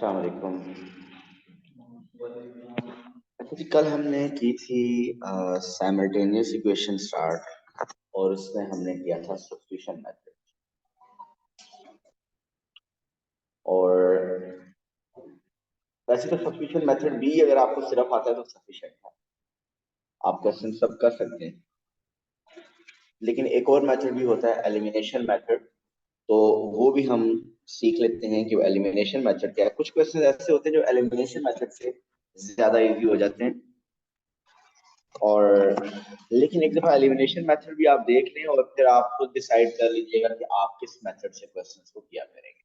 अस्सलाम वालेकुम। अच्छा जी, कल हमने की थी साइमल्टेनियस इक्वेशन स्टार्ट और उसमें हमने किया था सब्स्टिट्यूशन मेथड। और वैसे तो सब्स्टिट्यूशन मेथड भी अगर आपको सिर्फ आता है तो सफिशिएंट है, आप क्वेश्चन सब कर सकते हैं। लेकिन एक और मेथड भी होता है एलिमिनेशन मेथड, तो वो भी हम सीख लेते हैं कि वो एलिमिनेशन मेथड क्या है। कुछ क्वेश्चन ऐसे होते हैं जो एलिमिनेशन मेथड से ज्यादा इजी हो जाते हैं, और लेकिन एक दफा एलिमिनेशन मेथड भी आप देख लें और फिर आप खुद डिसाइड कर लीजिएगा कि आप किस मेथड से क्वेश्चंस को किया करेंगे।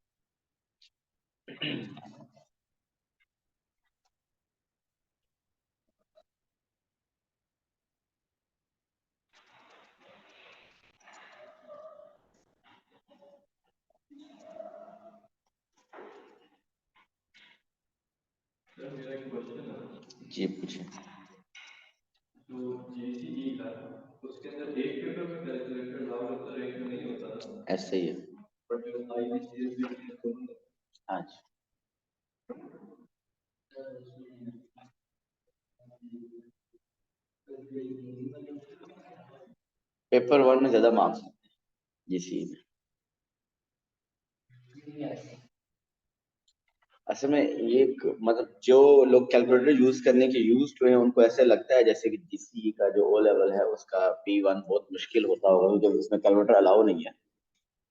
मेरा एक क्वेश्चन है। जी पूछें। जो जीसीई का उसके अंदर एक पेपर में कैलकुलेटर अलाउड होता है, एक में नहीं होता ना। ऐसे ही है। बट जो आईबीसीएस भी हाँ जी। पेपर वन में ज्यादा मार्क्स आते हैं जीसी में। असल में ये मतलब जो लोग कैलकुलेटर यूज करने के यूज हुए हैं उनको ऐसे लगता है जैसे कि जीसी का जो ओ लेवल है उसका P1 बहुत मुश्किल होता होगा क्योंकि उसमें कैलकुलेटर अलाउ नहीं है।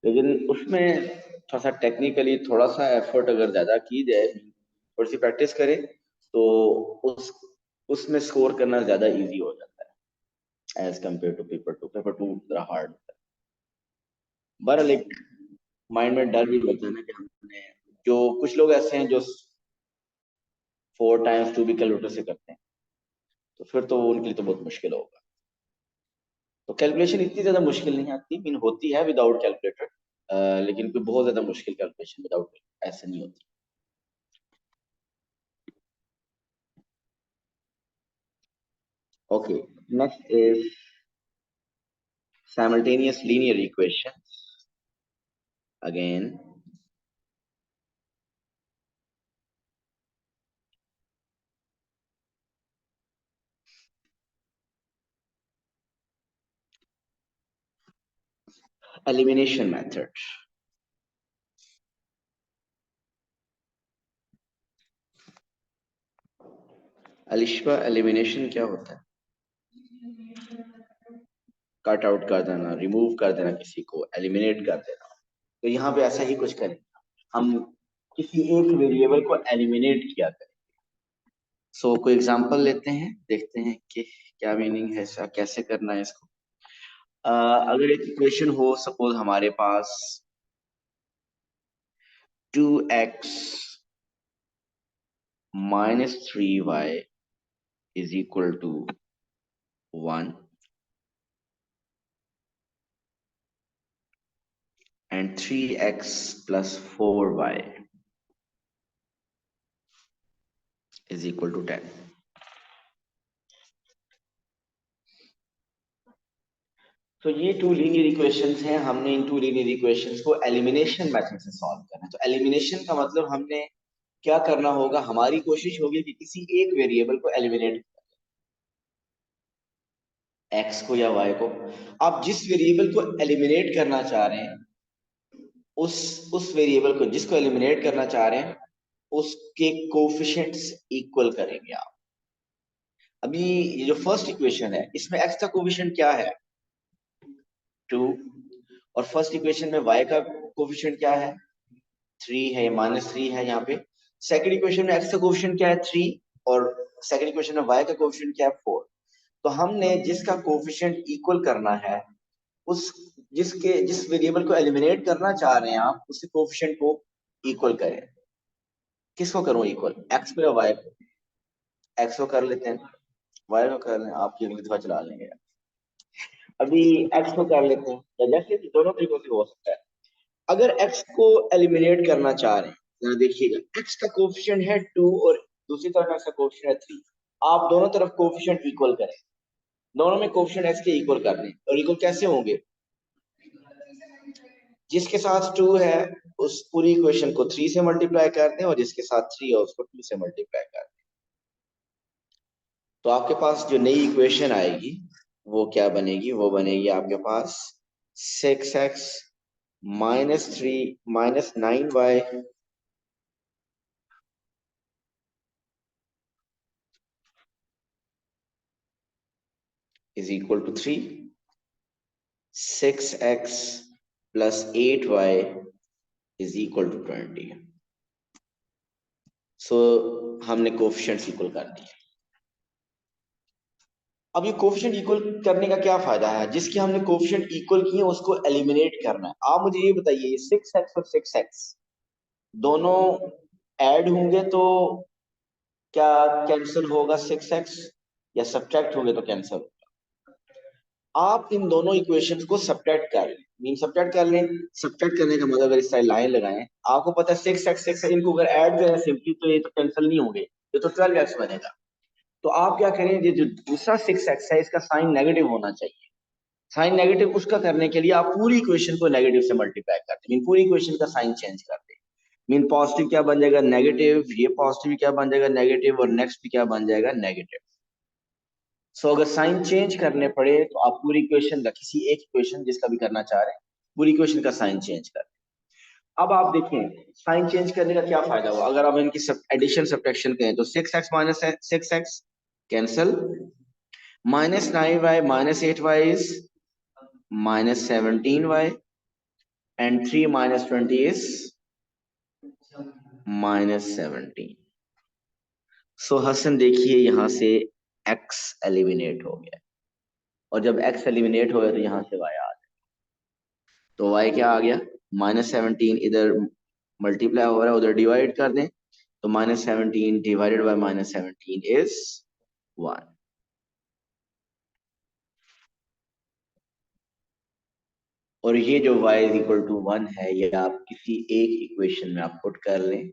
लेकिन उसमें थोड़ा सा टेक्निकली थोड़ा सा एफर्ट अगर ज्यादा की जाए, थोड़ी सी प्रैक्टिस करें, तो उस उसमें स्कोर करना ज्यादा इजी हो जाता है as compared to paper two जरा हार्ड। बहरहाल एक माइंड में डर भी लगता है ना कि हमने, जो कुछ लोग ऐसे हैं जो 4 टाइम्स 2 भी कैलकुलेटर से करते हैं, तो फिर तो उनके लिए तो बहुत मुश्किल होगा। तो कैलकुलेशन इतनी ज्यादा मुश्किल नहीं आती, मीन होती है विदाउट कैलकुलेटर, लेकिन कोई बहुत ज्यादा मुश्किल कैलकुलेशन विदाउट ऐसे नहीं होती। Okay, next is simultaneous linear equations. Again, elimination method. Alisha, elimination क्या होता है? कट आउट कर देना, रिमूव कर देना, किसी को एलिमिनेट कर देना। तो यहाँ पे ऐसा ही कुछ करें, हम किसी एक वेरिएबल को एलिमिनेट किया करें। सो कोई एग्जांपल लेते हैं, देखते हैं कि क्या मीनिंग है इसका, कैसे करना है इसको। अगर एक इक्वेशन हो, सपोज हमारे पास 2x minus 3y is equal to 1 and 3x plus 4y is equal to 10. तो ये टू लीनियर इक्वेशंस हैं, हमने इन टू लीनियर इक्वेशंस को एलिमिनेशन मेथड से सॉल्व करना है। तो एलिमिनेशन का मतलब हमने क्या करना होगा, हमारी कोशिश होगी कि किसी एक वेरिएबल को एलिमिनेट, x को या y को। आप जिस वेरिएबल को एलिमिनेट करना चाह रहे हैं, उस वेरिएबल को जिसको एलिमिनेट करना चाह रहे हैं उसके कोफिशिएंट्स इक्वल करेंगे आप। अभी ये जो फर्स्ट इक्वेशन है इसमें x का कोफिशिएंट क्या है, 2, और फर्स्ट इक्वेशन में y का कोफिशिएंट क्या है, 3 है, -3 है यहाँ पे। सेकंड इक्वेशन में x का कोफिशिएंट क्या है, 3, और सेकंड इक्वेशन में y का कोफिशिएंट क्या है, 4। तो हमने जिसका कोफिशिएंट इक्वल करना है, उस जिस वेरिएबल को एलिमिनेट करना चाह रहे हैं आप, उसके कोफिशिएंट को इक्वल करें। किसको करूं इक्वल, x को या y को? x को कर लेते हैं, y को कर लें, आपकी अगली दफा चला लेंगे। अभी x को कर लेते हैं, या जैसे दोनों तरीकों से हो सकता है। अगर x को एलिमिनेट करना चाह रहे हैं, जरा देखिएगा, x का कोफिशिएंट है 2 और दूसरी तरफ x का कोफिशिएंट है 3। आप दोनों तरफ कोफिशिएंट इक्वल करें, दोनों में कोफिशिएंट x के इक्वल कर दें। और इक्वल कैसे होंगे, जिसके साथ 2 है उस पूरी इक्वेशन को 3 से मल्टीप्लाई कर दें, और जिसके साथ 3 है उसको 2 से मल्टीप्लाई कर दें। तो आपके पास जो नई इक्वेशन आएगी वो क्या बनेगी? वो बनेगी आपके पास 6x minus 3 minus 9y is equal to 3, 6x plus 8y is equal to 20। सो हमने कोफिशिएंट्स इक्वल कर दिए। अब ये कोफिशिएंट इक्वल करने का क्या फायदा है? जिसकी हमने कोफिशिएंट इक्वल किए उसको एलिमिनेट करना है। आप मुझे ये बताइए, 6x और 6x दोनों ऐड होंगे तो क्या कैंसिल होगा 6x, या सब्ट्रैक्ट होंगे तो कैंसिल होगा? आप इन दोनों इक्वेशंस को सब्ट्रैक्ट कर लें, मीन सब्ट्रैक्ट कर लें। सब्ट्रैक्ट करने का मतलब अगर इस साइड लाइन लगाएं, आपको पता है 6x 6 इनको अगर ऐड करें सिंपली तो ये तो कैंसिल नहीं होंगे, ये तो 12x बनेगा। तो आप क्या करें, ये जो दूसरा 6x है इसका साइन नेगेटिव होना चाहिए। साइन नेगेटिव उसका करने के लिए आप पूरी इक्वेशन को नेगेटिव से मल्टीप्लाई करते हैं, मीन पूरी इक्वेशन का साइन चेंज करते हैं। मीन पॉजिटिव क्या बन जाएगा? नेगेटिव। ये पॉजिटिव क्या बन जाएगा? नेगेटिव। और नेक्स्ट भी क्या बन जाएगा? नेगेटिव। सो अगर साइन चेंज करने पड़े तो आप पूरी इक्वेशन का, किसी एक इक्वेशन जिसका भी करना चाह रहे हैं, पूरी इक्वेशन का साइन चेंज कर। अब आप देखें साइन चेंज करने का क्या फायदा हुआ। अगर आप इनकी एडिशन सब्ट्रैक्शन करें तो 6x minus 6x cancel, minus 9y minus 8y is minus 17y, and 3 minus 20 is minus 17। सो हसन देखिए यहां से x एलिमिनेट हो गया, और जब x एलिमिनेट हो गया तो यहां से y आ गया। तो y क्या आ गया? -17। इधर मल्टीप्लाई हो रहा है, उधर डिवाइड कर दें तो -17 डिवाइडेड बाय -17 इज 1। और ये जो y इज इक्वल टू 1 है, ये आप किसी एक इक्वेशन में आप पुट कर लें,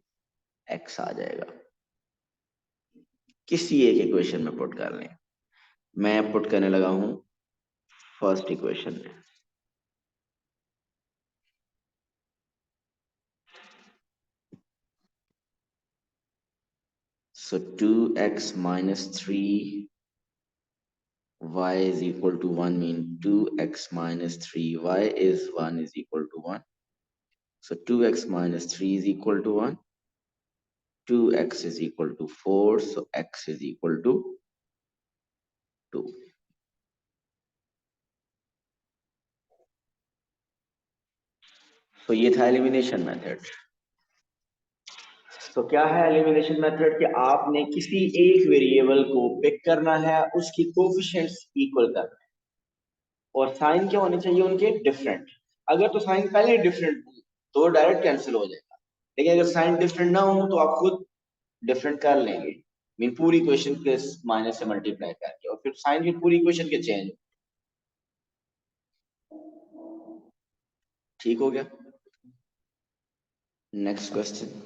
x आ जाएगा। किसी एक इक्वेशन में पुट कर लें। मैं पुट करने लगा हूं फर्स्ट इक्वेशन में। सो 2x minus 3 y is equal to 1 mean 2x minus 3y is 1 is equal to 1। So 2x minus 3 is equal to 1, 2x is equal to 4, so x is equal to 2। तो ये था elimination method. तो क्या है elimination method? कि आपने किसी एक वेरिएबल को पिक करना है, उसकी कोफिशिएंट्स इक्वल करना है, और साइन क्या होने चाहिए उनके? डिफरेंट। अगर तो साइन पहले डिफरेंट हो तो डायरेक्ट कैंसिल हो जाएगा, लेकिन अगर साइन डिफरेंट ना हो तो आप खुद डिफरेंट कर लेंगे, मीन पूरी इक्वेशन के माइनस से मल्टीप्लाई करके, और फिर साइन की पूरी इक्वेशन के चेंज। ठीक हो गया? Next question.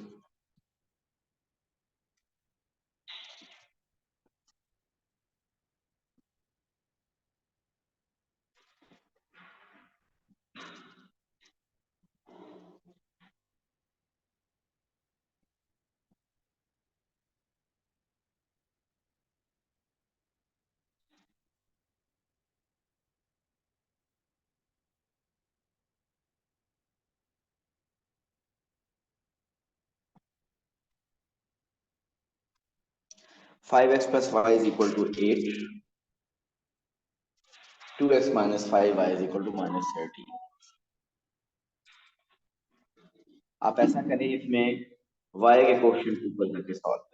5x plus y is equal to 8, 2x minus 5y is equal to -13। आप ऐसा करें, इसमें y के कोएफिशिएंट इक्वल करके सॉल्व करें।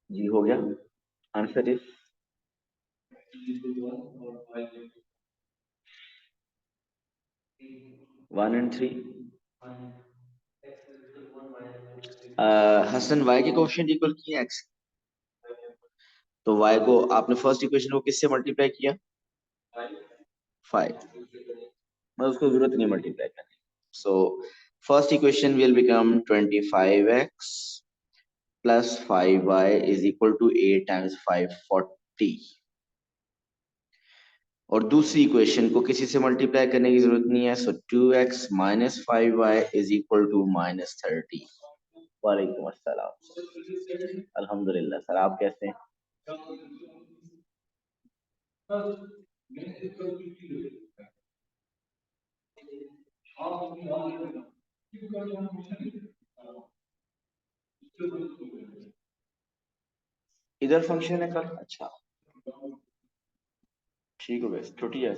जी हो गया, आंसर इज 1 and 3। हसन y के कोएफिशिएंट इक्वल किए x, तो y को आपने फर्स्ट इक्वेशन को किससे मल्टीप्लाई किया? 5। मैं उसको जरूरत नहीं मल्टीप्लाई करने। So first equation will become 25x plus 5y is equal to 8 times 5 40। और दूसरी इक्वेशन को किसी से मल्टीप्लाई करने की जरूरत नहीं है, so 2x minus 5y is equal to minus 30। वालेकुम अस्सलाम। अल्हम्दुलिल्लाह सर, आप कैसे हैं? इधर फंक्शन है कल, अच्छा ठीक हो गया, छुट्टी है।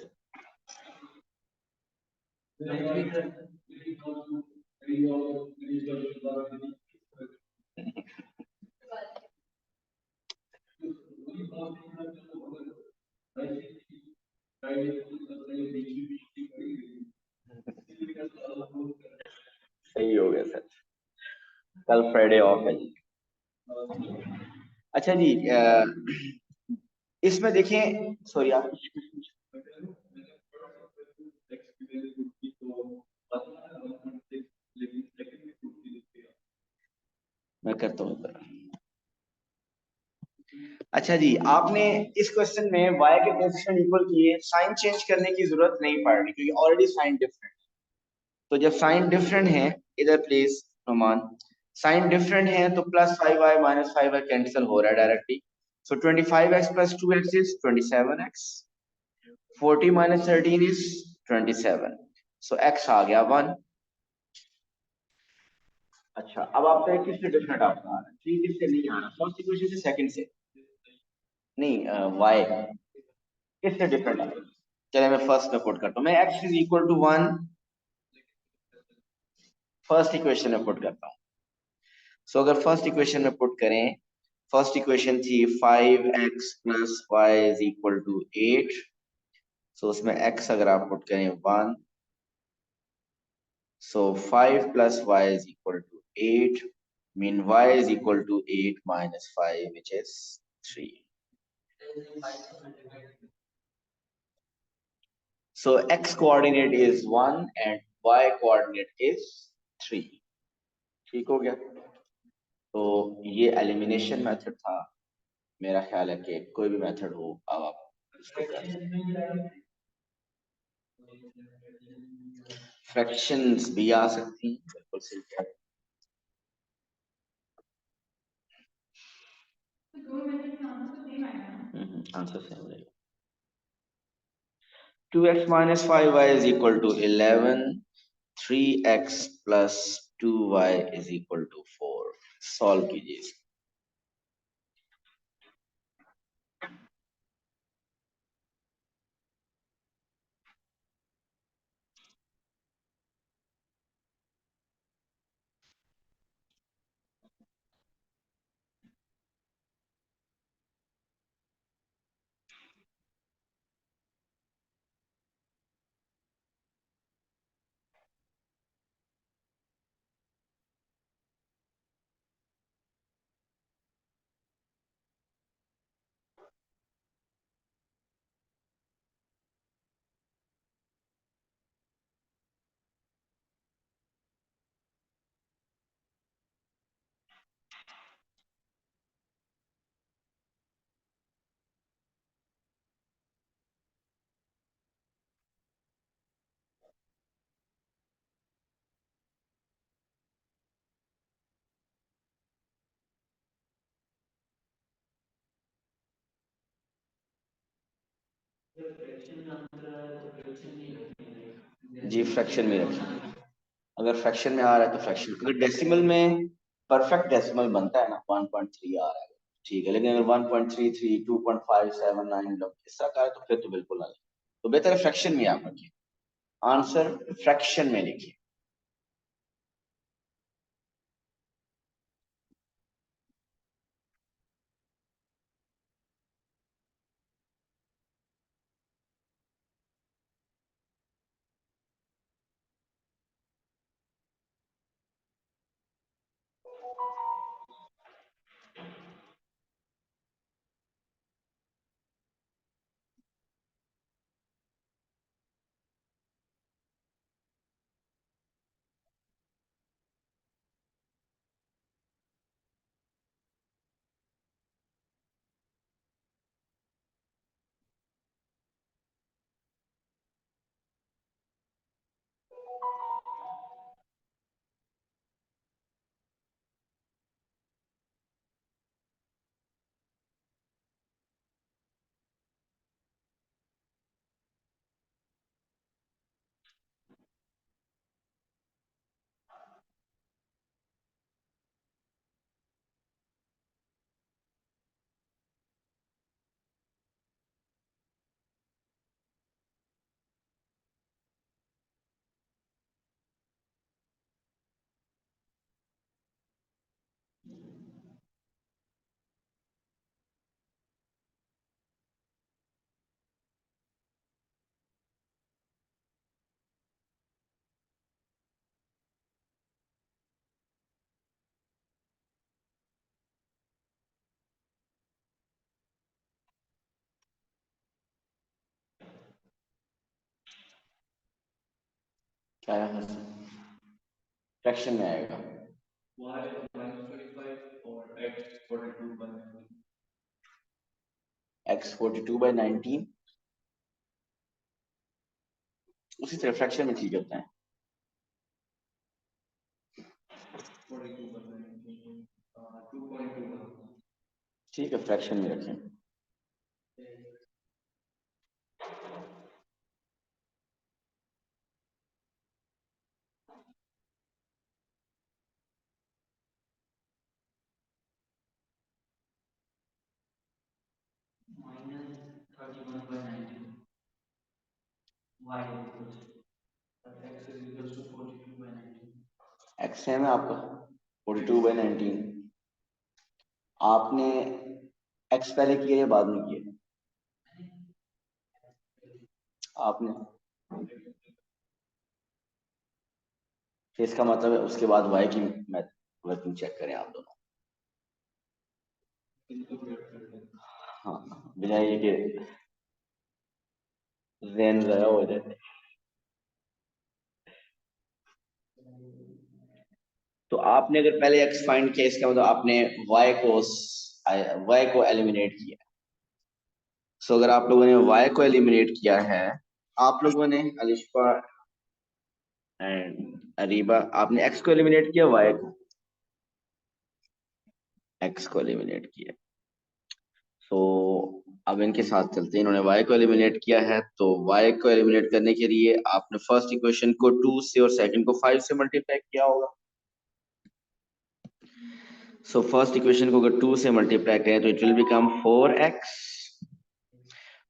सही हो गया सर, कल फ्राइडे ऑफ है जी। अच्छा जी, इसमें देखें, सॉरी आप मैं करता हूँ सर। अच्छा जी, आपने इस क्वेश्चन में y के कोएफिशिएंट इक्वल किए, साइन चेंज करने की जरूरत नहीं पड़ रही क्योंकि ऑलरेडी साइन डिफरेंट। तो जब साइन डिफरेंट है, इधर प्लीज रोमान, साइन डिफरेंट है तो plus 5y minus 5y cancel हो रहा है directly. So 25x plus 2x is 27x, 40 minus 13 is 27। So x आ गया 1। अच्छा, अब आपका किससे डिफरेंट आपका आ रहा है? 3 किससे नहीं आ रहा, फर्स्ट इक्वेशन से सेकंड से नहीं, y किससे डिफरेंट आ रहा है? चलिए मैं फर्स्ट में पुट करता हूँ, मैं x is equal to 1 first equation में पुट करता हूँ। सो अगर फर्स्ट इक्वेशन में पुट करें, फर्स्ट इक्वेशन थी 5x plus y is equal to 8। So उसमें x अगर आप पुट करें 1, so 5 plus y is equal to 8, mean y is equal to 8 minus 5 which is 3. So x coordinate is 1 and y coordinate is 3. ठीक हो गया? तो ये elimination method था। मेरा ख्याल है कि कोई भी मेथड हो, अब आप इसको कर सकते हैं। फ्रैक्शंस भी आ सकती हैं, बिल्कुल सही कह रहे हैं। आंसर सेम रहेगा। 2x minus 5y is equal to 11, 3x plus 2y is equal to 4। Solve कीजिए। जी फ्रैक्शन में रखिए। अगर फ्रैक्शन में आ रहा है तो फ्रैक्शन, अगर डेसिमल में परफेक्ट डेसिमल बनता है ना 1.3 आ रहा है, ठीक है, लेकिन अगर 1.33 2.579 इस तरह का है तो फिर तो बिल्कुल आ जाए, तो बेहतर है फ्रैक्शन में आप रखिए। आंसर फ्रैक्शन में लिखिए। क्या है, फ्रैक्शन में आएगा। y -25 और x 42/19। x 42/19 उसी तरह फ्रैक्शन में ठीक होता है। 42/19 2.21। ठीक है, फ्रैक्शन में रखें। x है में आपका 42/19। आपने x पहले किया या बाद में किया? आपने, फिर इसका मतलब है उसके बाद y की वर्किंग चेक करें आप दोनों। हाँ, बजाय ये कि ज़हन ज़ाया हो जाए। तो आपने अगर पहले x फाइंड किया, इसका मतलब आपने y को एलिमिनेट किया। सो अगर आप लोगों ने y को एलिमिनेट किया है, आप लोगों ने अलिशफा एंड अरीबा, आपने x को एलिमिनेट किया, y को, x को एलिमिनेट किया। सो अब इनके साथ चलते हैं। इन्होंने y को एलिमिनेट किया है, तो y को एलिमिनेट करने के लिए आपने फर्स्ट इक्वेशन को 2 से और सेकंड को 5 से मल्टीप्लाई किया होगा। सो फर्स्ट इक्वेशन को अगर 2 से मल्टीप्लाई करें तो it will become 4x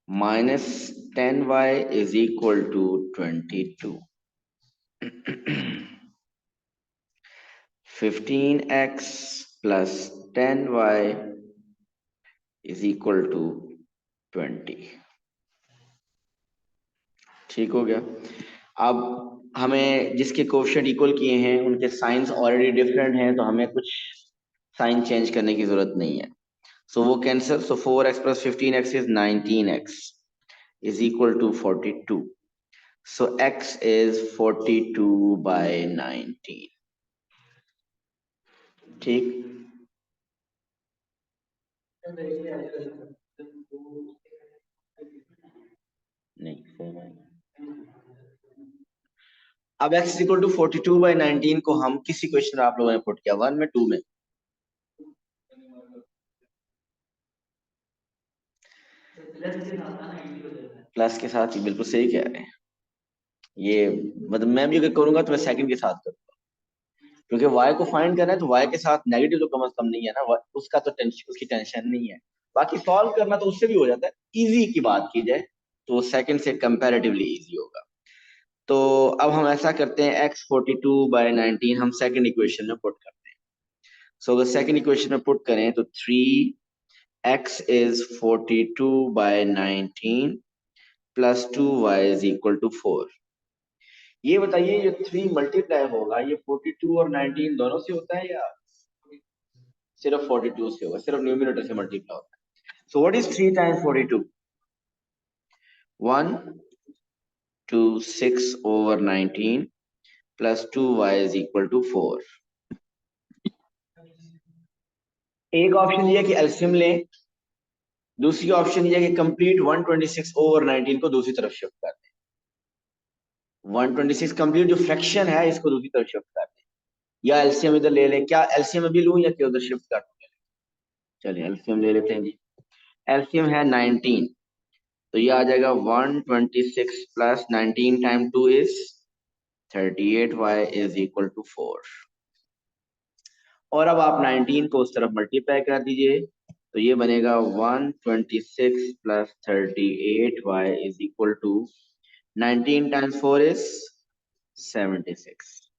minus 10y is equal to 22. 15x plus 10y is equal to 20. ठीक हो गया। अब हमें जिसके कोएफिशिएंट इक्वल किए हैं उनके साइंस ऑलरेडी डिफरेंट हैं, तो हमें कुछ साइन चेंज करने की जरूरत नहीं है। सो वो cancel. So 4x plus 15x is 19x is equal to 42. So x is 42/19. ठीक, नहीं सेम है। अब x इक्वल टू 42/19 को हम किस इक्वेशन में आप लोगों ने पुट किया, 1 में 2 में? प्लस के साथ ही, बिल्कुल सही कह रहे हैं। ये मतलब मैं भी अगर करूंगा तो मैं सेकंड के साथ करूंगा, क्योंकि y को फाइंड करना है तो y के साथ नेगेटिव तो कम से कम नहीं है ना, उसका तो टेंशन, उसकी टेंशन नहीं है। बाकी सॉल्व करना तो उससे भी हो जाता है। इजी की बात की जाए तो सेकंड से कंपैरेटिवली इजी होगा। तो अब हम ऐसा करते हैं, x 42/19 हम सेकंड इक्वेशन में पुट करते हैं। सो अगर सेकंड इक्वेशन में पुट करें तो 3x is 42/19 plus 2y is equal to 4। ये बताइए, ये 3 मल्टीप्लाई होगा, ये 42 और 19 दोनों से होता है या सिर्फ 42 से होगा? सिर्फ न्यूमरेटर से मल्टीप्लाई होता है। So what is 3 times 42? 1 2 6 over 19 plus 2y is equal to 4। एक ऑप्शन ये है कि एलसीएम लें, दूसरी ऑप्शन ये है कि कंप्लीट 126 over 19 को दूसरी तरफ शिफ्ट कर दें। 126 कंप्लीट जो फ्रैक्शन है इसको दूसरी तरफ शिफ्ट कर दें, या एलसीएम इधर ले लें। क्या एलसीएम अभी लूं या कि उधर शिफ्ट कर दूं? चलिए एलसीएम ले लेते हैं जी। एलसीएम है 19, तो ये आ जाएगा 126 plus 19 time 2 is 38y is equal to 4। और अब आप 19 को उस तरफ मल्टीप्लाई कर दीजिए, तो ये बनेगा 126 plus 38y is equal to 19 times 4 is 76।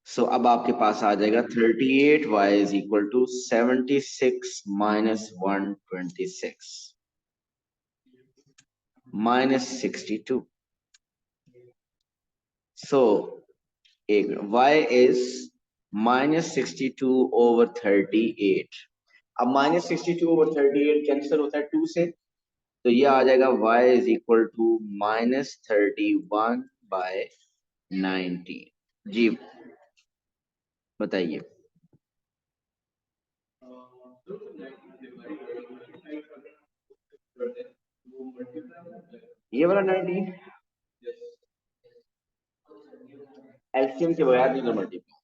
So अब आपके पास आ जाएगा 38y is equal to 76 minus 126 minus 62। So y is -62 over 38। अब -62 over 38 कैंसिल होता है 2 से, तो ये आ जाएगा y इज इक्वल टू -31/90। जी बताइए। ये वाला 19 एलसीएम के बगैर नहीं मल्टीप्लाई,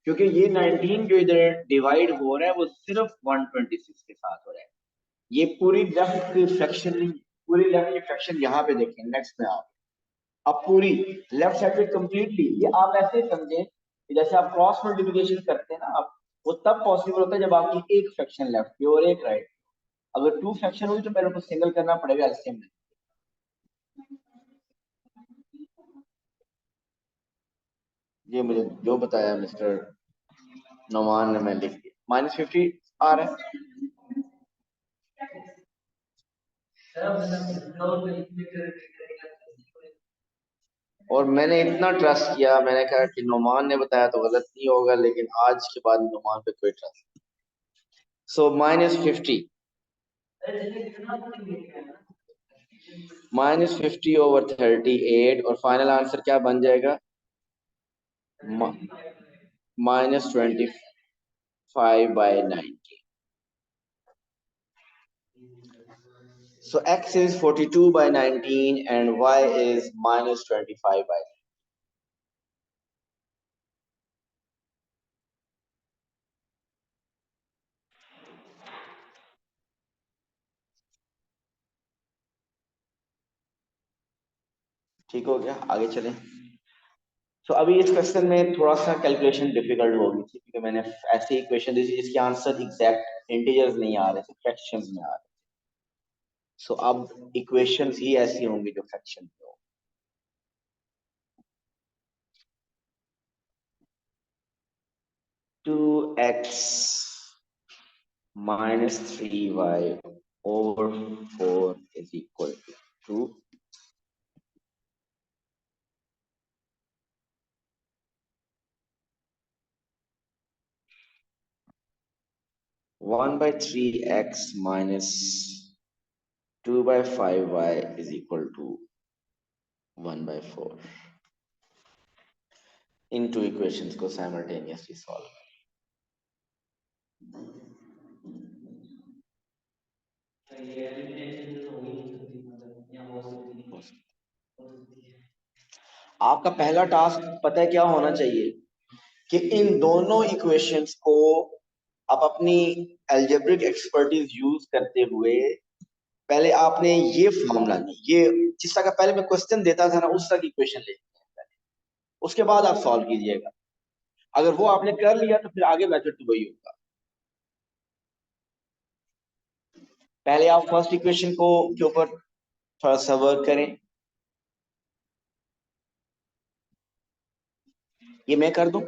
क्योंकि ये 19 जो इधर डिवाइड हो रहा है वो सिर्फ 126 के साथ हो रहा है। ये पूरी लेफ्ट की फ्रैक्शन, पूरी लेफ्ट की फ्रैक्शन यहाँ पे देखें नेक्स्ट में आप, अब पूरी लेफ्ट साइड पे कंप्लीटली, ये आप ऐसे समझें कि जैसे आप क्रॉस मल्टीप्लिकेशन करते हैं ना आप, वो तब पॉसिबल होता है जब आपकी एक फ्रैक्शन लेफ्ट की और एक राइट। अगर टू फ्रैक्शन हुई तो पहले को सिंगल करना पड़ेगा एलसीएम में। ये मुझे जो बताया मिस्टर नोमान ने मैं लिख दिया, -50 आ रहा है। और मैंने इतना ट्रस्ट किया, मैंने कहा कि नोमान ने बताया तो गलत नहीं होगा, लेकिन आज के बाद नोमान पे कोई ट्रस्ट। सो -50, -50/38, और फाइनल आंसर क्या बन जाएगा? -25/90। So x is 42/19 and y is -25/90. ठीक हो गया, आगे चलें। तो अभी इस क्वेश्चन में थोड़ा सा कैलकुलेशन डिफिकल्ट होगी थी, क्योंकि मैंने ऐसी इक्वेशन दी थी जिसके आंसर एग्जैक्ट इंटीजर्स नहीं आ रहे थे, फ्रैक्शंस में आ रहे थे। सो अब इक्वेशंस ही ऐसी होंगी जो फ्रैक्शन में हो। 2x -3y/4 is equal to 1/3x minus 2/5y is equal to 1/4। In two equations को साइमल्टेनियसली सॉल्व। आपका पहला टास्क पता है क्या होना चाहिए, कि इन दोनों इक्वेशंस को आप अपनी एल्जेब्रिक एक्सपर्टीज यूज करते हुए पहले आपने ये फॉर्मूला, ये जिस तरह का पहले मैं क्वेश्चन देता था ना उस तरह की इक्वेशन लेनी है पहले, उसके बाद आप सॉल्व कीजिएगा। अगर वो आपने कर लिया तो फिर आगे मेथड तो वही होगा। पहले आप फर्स्ट इक्वेशन को के ऊपर थोड़ा सा वर्क करें। ये मैं कर दूं?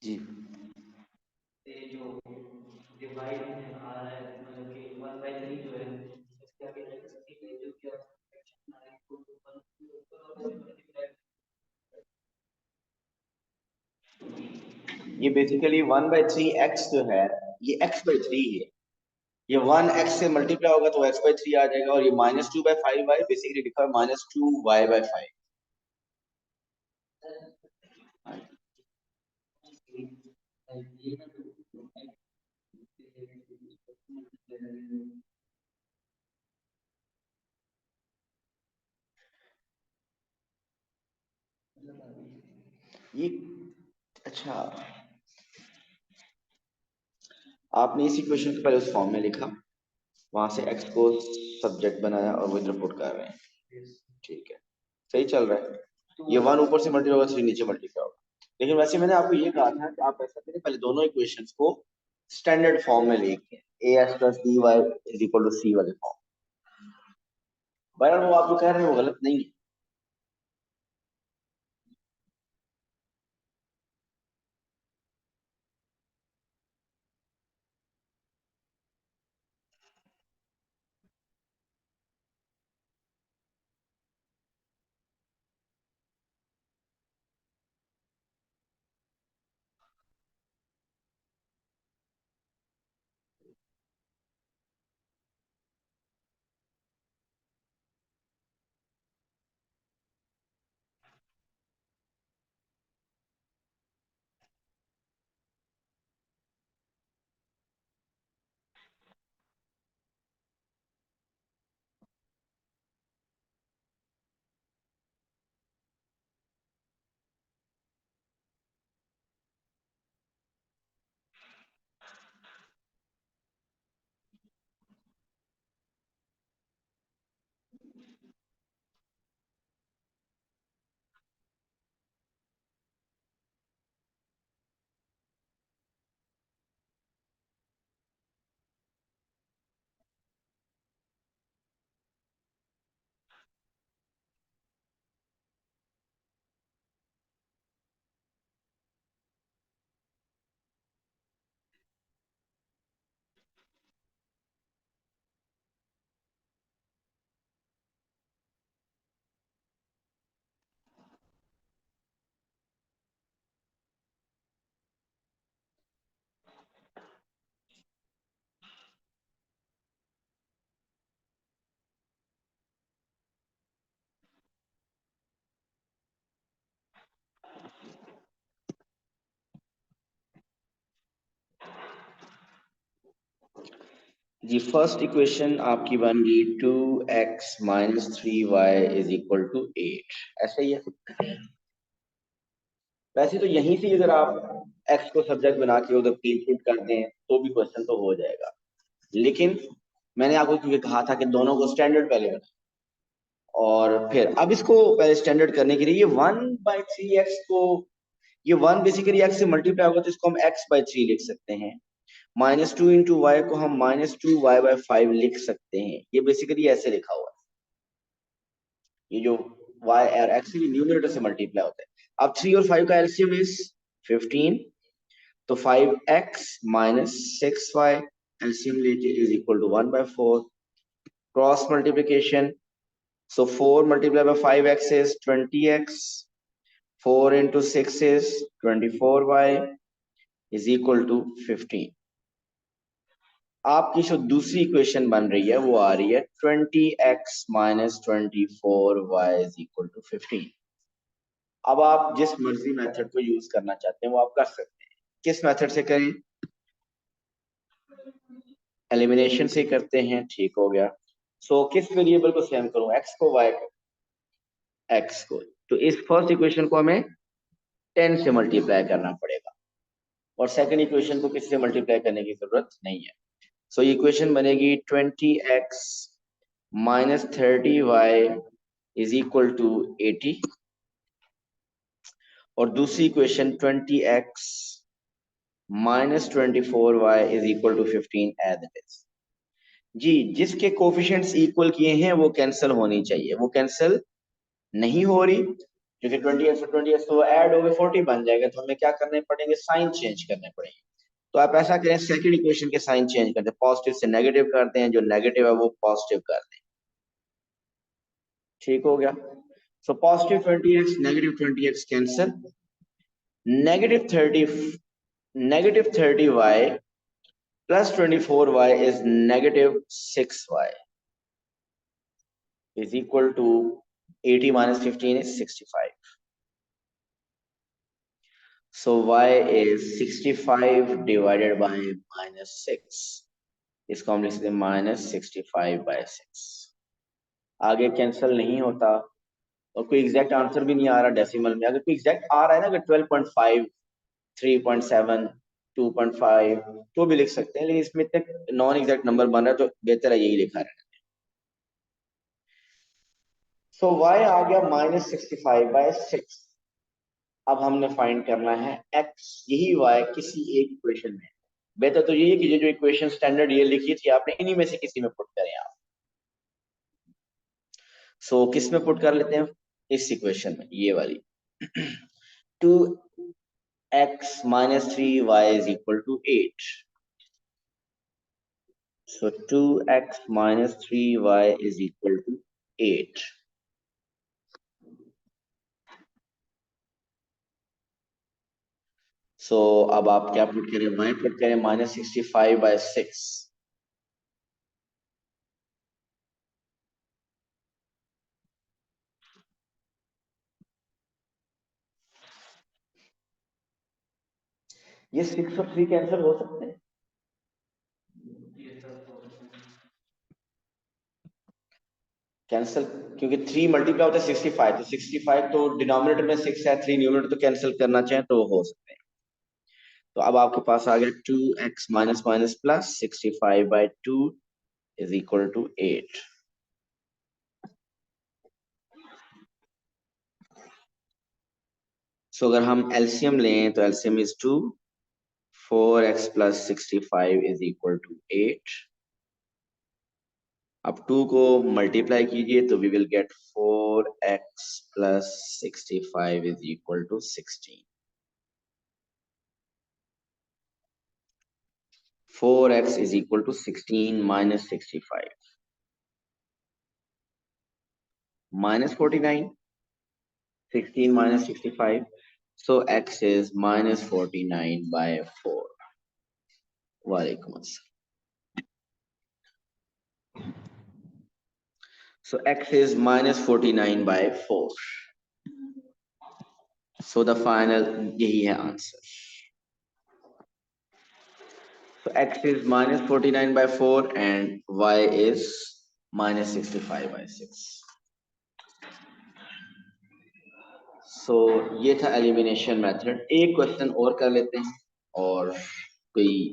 जी ये बेसिकली 1/3x जो है ये x/3 है। ये 1x से मल्टीप्लाई होगा तो x/3 आ जाएगा, और ये -2/5y बेसिकली लिखा है -2y/5। ये अच्छा, आपने इसी क्वेश्चन को पहले उस फॉर्म में लिखा, वहां से एक्स को सब्जेक्ट बनाया और वो इधर पुट कर रहे हैं। ठीक है, सही चल रहा है। ये 1 ऊपर से मल्टीप्लाई होगा, 3 नीचे मल्टीप्लाई होगा। लेकिन वैसे मैंने आपको ये कहा था कि आप ऐसा करें, पहले दोनों इक्वेशंस को स्टैंडर्ड फॉर्म में लेके A X plus D Y is equal to C वाले फॉर्म। बहरहाल वो आप जो कह रहे हैं वो गलत नहीं है। जी, फर्स्ट इक्वेशन आपकी बन गई 2x minus 3y is equal to 8, ऐसा ही है। वैसे तो यहीं से अगर आप x को सब्जेक्ट बना के उधर पुट कर दें तो भी क्वेश्चन तो हो जाएगा, लेकिन मैंने आपको क्योंकि कहा था कि दोनों को स्टैंडर्ड पहले बना, और फिर अब इसको पहले स्टैंडर्ड करने के लिए ये 1/3x को, ये 1 बेसिकली x से मल्टीप्लाई होगा तो इसको हम x/3 लिख सकते हैं। -2 इंटू वाई को हम -2y/5 लिख सकते हैं। ये बेसिकली ऐसे लिखा हुआ है, ये जो y और x भी न्यूमरेटर से मल्टीप्लाई होता है। अब 3 और 5 का एलसीएम इज 15, तो 5x माइनस 6y एलसीएम लेके is equal to 1/4। Cross multiplication, so 4 multiplied by 5x is 20x, 4 into 6 is 24y is equal to 15। आपकी जो दूसरी इक्वेशन बन रही है वो आ रही है 20x minus 24y is equal to 15। अब आप जिस मर्जी मेथड को यूज करना चाहते हैं वो आप कर सकते हैं। किस मेथड से करें? एलिमिनेशन से करते हैं, ठीक हो गया। सो किस वेरिएबल को सेम करूं, x को y को? x को। तो इस फर्स्ट इक्वेशन को हमें 10 से मल्टीप्लाई करना पड़ेगा, और सेकंड इक्वेशन को किससे मल्टीप्लाई करने की जरूरत नहीं है। सो इक्वेशन बनेगी 20x minus 30y is equal to 80, और दूसरी equation 20x minus 24y is equal to 15 as it is. जी, जिसके कोफिशिएंट्स इक्वल किए हैं वो कैंसिल होनी चाहिए, वो कैंसिल नहीं हो रही क्योंकि 20x और 20x तो ऐड हो गए 40 बन जाएगा, तो हमें क्या करने पड़ेंगे, साइन चेंज करने पड़ेंगे। तो आप ऐसा करें, सेकंड इक्वेशन के साइन चेंज करते हैं, पॉजिटिव से नेगेटिव करते हैं, जो नेगेटिव है वो पॉजिटिव कर दें। ठीक हो गया। So positive 20x negative 20x cancel, negative 30y plus 24y is negative 6y is equal to 80 minus 15 is 65। So y is 65 divided by -6, इसको हम लिख सकते हैं -65/6। आगे कैंसिल नहीं होता, और कोई एग्जैक्ट आंसर भी नहीं आ रहा डेसिमल में। अगर कोई एग्जैक्ट आ रहा है ना, अगर 12.5, 3.7, 2.5 तो भी लिख सकते हैं, लेकिन इसमें इतने नॉन एग्जैक्ट नंबर बन रहा है तो बेहतर है यही लिखा रहना। सो y आ गया -65/6। अब हमने फाइंड करना है x, यही y किसी एक इक्वेशन में। बेहतर तो यही है कि ये जो इक्वेशन स्टैंडर्ड ये लिखी थी आपने, इन्हीं में से किसी में पुट करें आप। सो किस में पुट कर लेते हैं, इस इक्वेशन में, ये वाली 2x - 3y = 8। So 2x - 3y = 8. So अब आप क्या पुट करें, y पुट करें -65/6। ये 6 और 3 कैंसिल हो सकते हैं, कैंसिल, क्योंकि 3 मल्टीप्लाई होता है 65, तो 65 तो डिनोमिनेटर में 6 है, 3 न्यूमरेटर, तो कैंसिल करना चाहें तो हो सकते हैं। तो अब आपके पास आ गया 2x माइनस माइनस प्लस 65/2 = 8। सो अगर हम एलसीएम लें तो एलसीएम इज 2, 4x + 65 = 8। अब 2 को मल्टीप्लाई कीजिए तो we will get 4x + 65 = 16। 4x = 16 - 65 -49, 16 - 65, so x is -49/4। Walaikum assalam. So x is -49/4, so the final यही है answer. So x is -49/4 and y is -65/6। सो ये था एलिमिनेशन मेथड। एक क्वेश्चन और कर लेते हैं, और कोई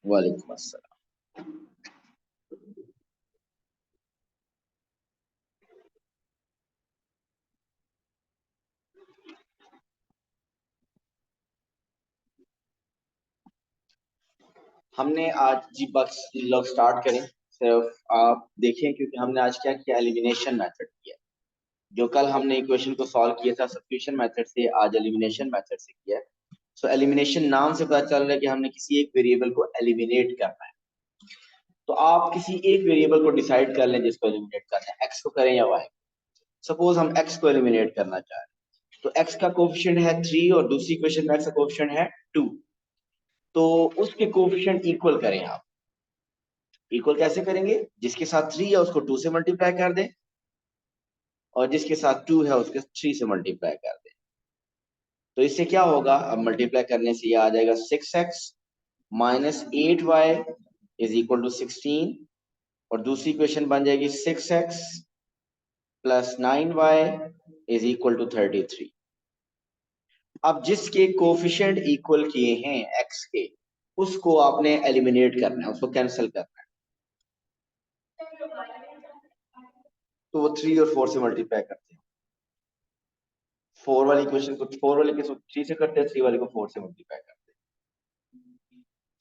वालेकुम अस्सलाम। हमने आज जी बस लोग स्टार्ट करें, सिर्फ आप देखें, क्योंकि हमने आज क्या किया, एलिमिनेशन मेथड किया। जो कल हमने इक्वेशन को सॉल्व किया था सब्स्टिट्यूशन मेथड से, आज एलिमिनेशन मेथड से किया। सो एलिमिनेशन नाम से पता चल रहा है कि हमने किसी एक वेरिएबल को एलिमिनेट करना है। तो आप किसी एक वेरिएबल को डिसाइड कर लें जिसको एलिमिनेट करना है, एक्स को करें या वाई। सपोज हम एक्स को एलिमिनेट करना चाह रहे हैं, तो एक्स का कोफिशिएंट है 3 और दूसरी इक्वेशन में एक्स का कोफिशिएंट है 2। तो उसके कोफिशिएंट इक्वल करें आप। इक्वल कैसे करेंगे, जिसके साथ 3 है उसको 2 से मल्टीप्लाई कर दें, और जिसके साथ 2 है उसके 3 से मल्टीप्लाई कर दें। तो इससे क्या होगा, अब मल्टीप्लाई करने से ये आ जाएगा 6x - 8y = 16, और दूसरी इक्वेशन बन जाएगी 6x + 9y = 33। अब जिसके कोफिशिएंट इक्वल किए हैं x के, उसको आपने एलिमिनेट करना है, उसको कैंसिल करना है। तो वो 3 और 4 से मल्टीप्लाई करते हैं। 4 वाली इक्वेशन को 4 वाले के 3 से करते हैं, 3 वाले को 4 से मल्टीप्लाई करते हैं।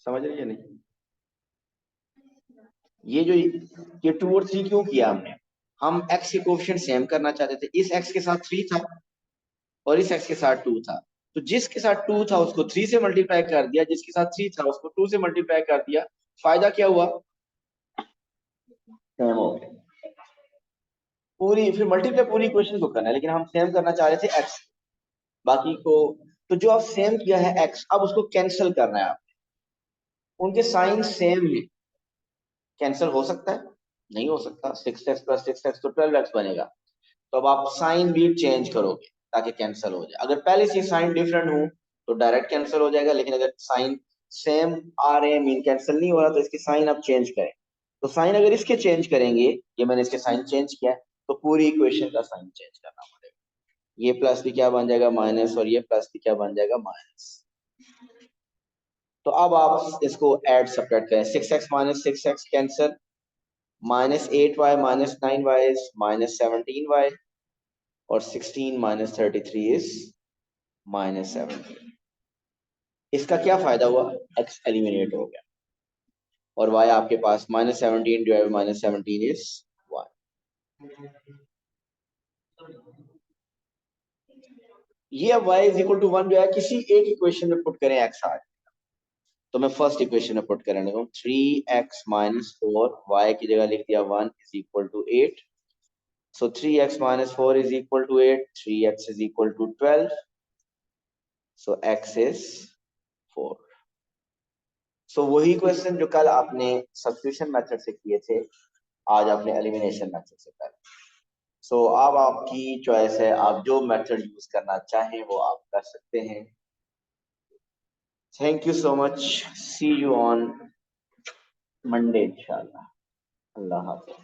समझ रही है नहीं? ये जो ये 2 और 3 क्यों किया हमने, हम x के कोफिशिएंट सेम करना चाहते थे। इस x के साथ 3 था और इस x के साथ 2 था, तो जिसके साथ 2 था उसको 3 से मल्टीप्लाई कर दिया, जिसके साथ 3 था उसको 2 से मल्टीप्लाई कर दिया। फायदा क्या हुआ, सेम हो गया। पूरी फिर मल्टीप्लाई पूरी इक्वेशन को करना है, लेकिन हम सेम करना चाह रहे थे x, बाकी को। तो जो आप सेम किया है x, अब उसको कैंसिल करना है आप। उनके साइन सेम है, कैंसिल हो सकता है, नहीं हो सकता। 6x + 6x तो 12x बनेगा। तो अब आप साइन भी चेंज करोगे ताकि कैंसिल हो जाए। अगर पहले से साइन डिफरेंट हो तो डायरेक्ट कैंसिल हो जाएगा, लेकिन अगर साइन सेम आ रहे हैं, मीन कैंसिल नहीं हो रहा, तो इसकी साइन आप चेंज करें। तो साइन अगर इसके चेंज करेंगे, ये मैंने इसके साइन चेंज किया है, तो पूरी इक्वेशन का साइन चेंज करना पड़ेगा। ये प्लस भी क्या बन जाएगा माइनस, और ये प्लस भी क्या बन जाएगा माइनस। तो अब आप इसको ऐड सब्ट्रैक्ट करें, 6x minus 6x cancel, -8y minus 9y is -17y, और 16 माइनस 33 इज -17। इसका क्या फायदा हुआ, x एलिमिनेट हो गया, और y आपके पास -17 डिवाइड -17 इज 1। ये अब y इज इक्वल टू 1 जो है किसी एक इक्वेशन में पुट करें x आ, तो मैं फर्स्ट इक्वेशन में पुट करने को 3x माइनस 4, y की जगह लिख दिया 1 is equal to 8। So 3x minus 4 is equal to 8, 3x is equal to 12, so x is 4। So वही क्वेश्चन जो कल आपने सब्स्टिट्यूशन मेथड से किए थे, आज आपने एलिमिनेशन मेथड से कर। सो अब आपकी चॉइस है, आप जो मेथड यूज करना चाहें वो आप कर सकते हैं। Thank you so much, see you on Monday इंशाल्लाह। अल्लाह हाफ़िज़।